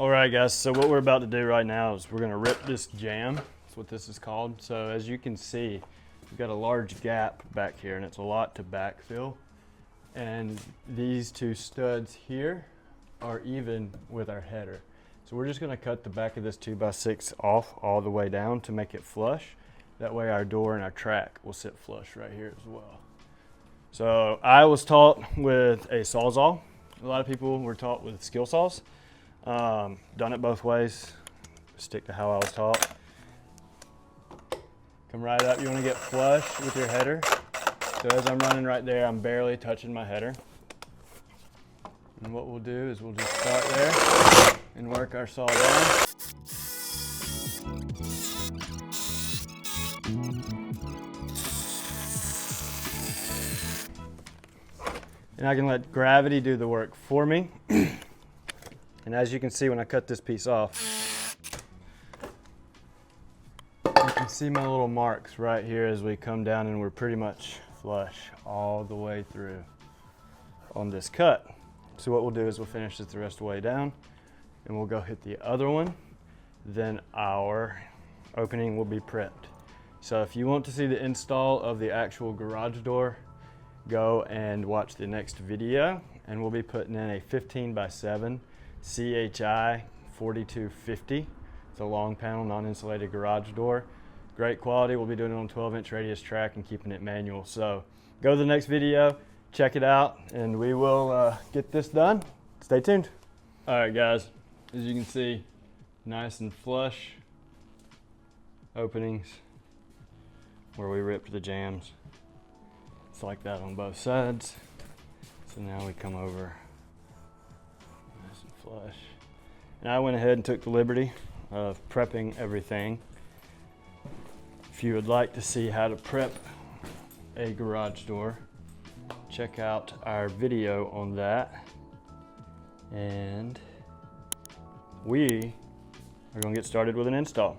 All right, guys, so what we're about to do right now is we're gonna rip this jamb. That's what this is called. So as you can see, we've got a large gap back here and it's a lot to backfill. And these two studs here are even with our header. So we're just gonna cut the back of this 2x6 off all the way down to make it flush. That way our door and our track will sit flush right here as well. So I was taught with a Sawzall. A lot of people were taught with skill saws. Done it both ways. Stick to how I was taught. Come right up. You want to get flush with your header. So as I'm running right there, I'm barely touching my header. And what we'll do is we'll just start there and work our saw down. And I can let gravity do the work for me. And as you can see, when I cut this piece off, you can see my little marks right here as we come down, and we're pretty much flush all the way through on this cut. So what we'll do is we'll finish this the rest of the way down, and we'll go hit the other one. Then our opening will be prepped. So if you want to see the install of the actual garage door, go and watch the next video, and we'll be putting in a 15x7 CHI 4250. It's a long panel, non-insulated garage door. Great quality. We'll be doing it on 12-inch radius track and keeping it manual. So go to the next video, check it out, and we will get this done. Stay tuned. All right, guys, as you can see, nice and flush openings where we ripped the jambs. It's like that on both sides. So now we come over nice and flush. And I went ahead and took the liberty of prepping everything. If you would like to see how to prep a garage door, check out our video on that. And we are going to get started with an install.